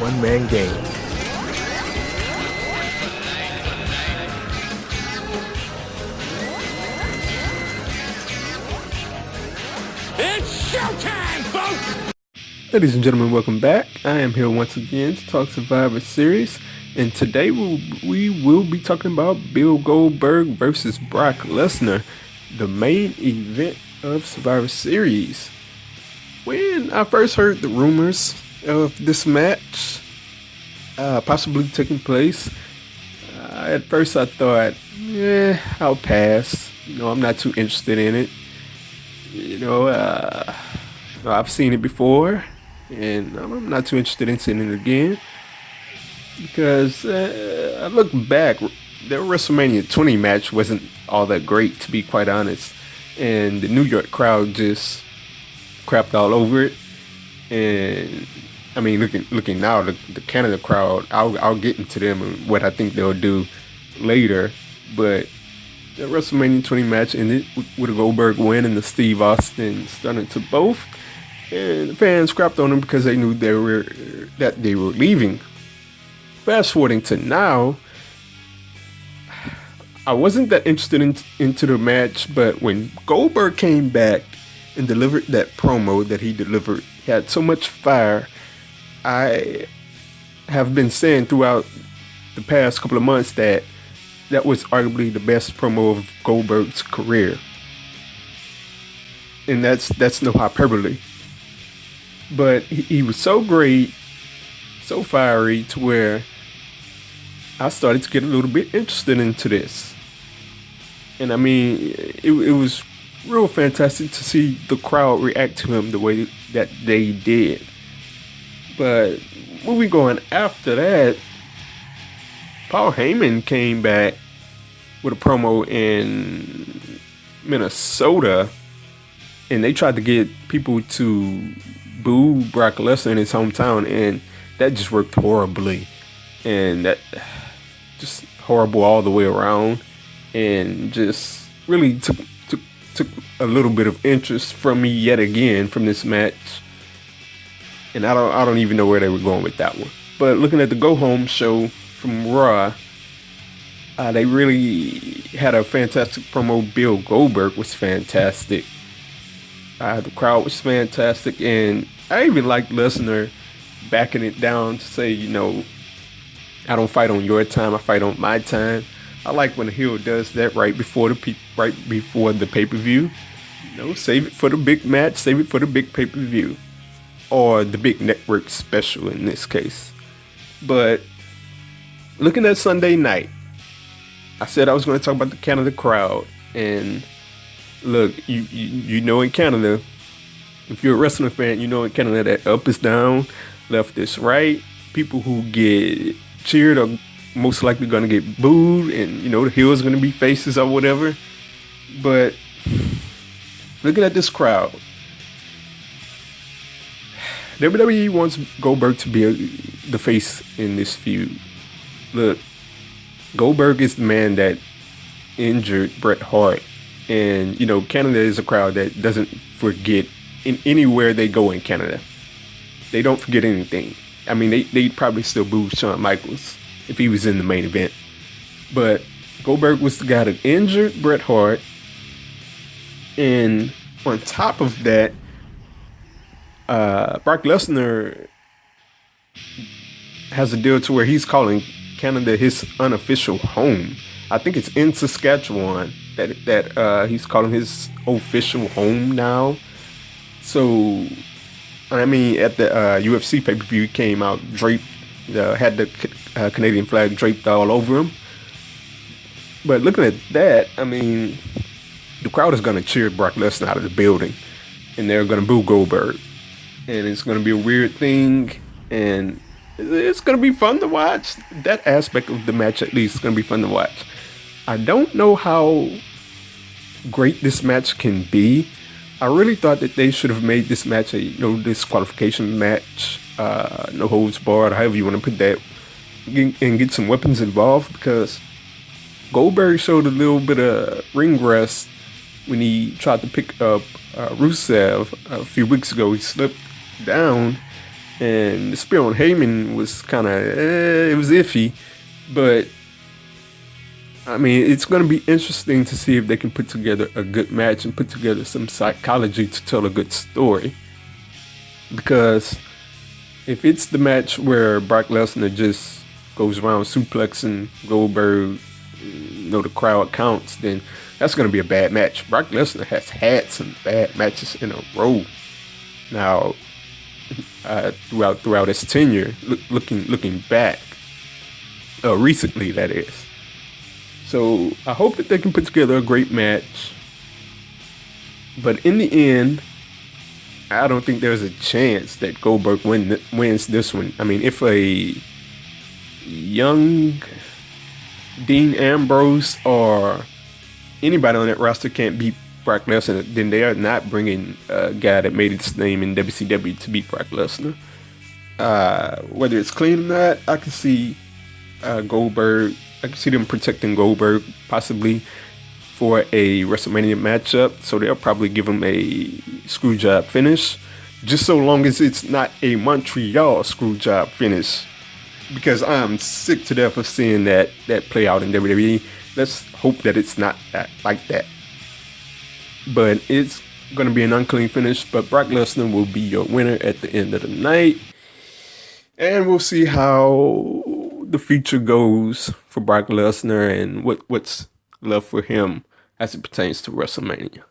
one-man game. It's showtime, folks! Ladies and gentlemen, welcome back. I am here once again to talk Survivor Series, and today we will be talking about Bill Goldberg versus Brock Lesnar, the main event of Survivor Series. When I first heard the rumors of this match possibly taking place, at first I thought, I'll pass. I'm not too interested in it. I've seen it before, and I'm not too interested in seeing it again. Because I look back, the WrestleMania 20 match wasn't all that great, to be quite honest. And the New York crowd just crapped all over it. And I mean, looking now, the Canada crowd, I'll get into them and what I think they'll do later. But the WrestleMania 20 match ended with a Goldberg win and the Steve Austin stunner to both. And the fans crapped on them because they knew they were leaving. Fast forwarding to now, I wasn't that interested into the match, but when Goldberg came back and delivered that promo that he delivered, he had so much fire. I have been saying throughout the past couple of months that was arguably the best promo of Goldberg's career. And that's no hyperbole. But he was so great, so fiery, to where I started to get a little bit interested into this. And I mean, it was real fantastic to see the crowd react to him the way that they did. But moving on after that, Paul Heyman came back with a promo in Minnesota, and they tried to get people to boo Brock Lesnar in his hometown, and that just worked horribly. And that just horrible all the way around, and just really took a little bit of interest from me yet again from this match. And I don't even know where they were going with that one. But looking at the go home show from Raw, they really had a fantastic promo. Bill Goldberg was fantastic. The crowd was fantastic, and I even liked Lesnar backing it down to say, I don't fight on your time, I fight on my time. I like when a heel does that right before the pay-per-view. Save it for the big match, save it for the big pay-per-view, or the big network special in this case. But looking at Sunday night, I said I was going to talk about the Canada crowd, and look, you know in Canada, if you're a wrestling fan, in Canada that up is down, left is right. People who get cheered are most likely going to get booed, and the heels are going to be faces or whatever. But looking at this crowd, WWE wants Goldberg to be the face in this feud. Look, Goldberg is the man that injured Bret Hart. And, Canada is a crowd that doesn't forget in anywhere they go in Canada. They don't forget anything. I mean, they'd probably still boo Shawn Michaels if he was in the main event. But Goldberg was the guy that injured Bret Hart. And on top of that, Brock Lesnar has a deal to where he's calling Canada his unofficial home. I think it's in Saskatchewan that he's calling his official home now. So, I mean, at the UFC pay-per-view, he came out draped, had the Canadian flag draped all over him. But looking at that, I mean, the crowd is going to cheer Brock Lesnar out of the building, and they're going to boo Goldberg. And it's going to be a weird thing, and it's going to be fun to watch. That aspect of the match, at least, is going to be fun to watch. I don't know how great this match can be. I really thought that they should have made this match a disqualification match, no holds barred, however you want to put that, and get some weapons involved, because Goldberg showed a little bit of ring rust when he tried to pick up Rusev a few weeks ago. He slipped down And the spear on Heyman was kind of, it was iffy. But, I mean, it's going to be interesting to see if they can put together a good match and put together some psychology to tell a good story. Because if it's the match where Brock Lesnar just goes around suplexing Goldberg, the crowd counts, then that's going to be a bad match. Brock Lesnar has had some bad matches in a row now throughout his tenure. Looking back, recently that is. So I hope that they can put together a great match. But in the end, I don't think there's a chance that Goldberg wins this one. I mean, if a young Dean Ambrose or anybody on that roster can't beat Brock Lesnar, then they are not bringing a guy that made its name in WCW to beat Brock Lesnar. Whether it's clean or not, I can see Goldberg. I can see them protecting Goldberg possibly for a WrestleMania matchup. So they'll probably give him a screw job finish, just so long as it's not a Montreal screw job finish. Because I'm sick to death of seeing that play out in WWE. Let's hope that it's not like that. But it's going to be an unclean finish. But Brock Lesnar will be your winner at the end of the night. And we'll see how the future goes for Brock Lesnar and what's left for him as it pertains to WrestleMania.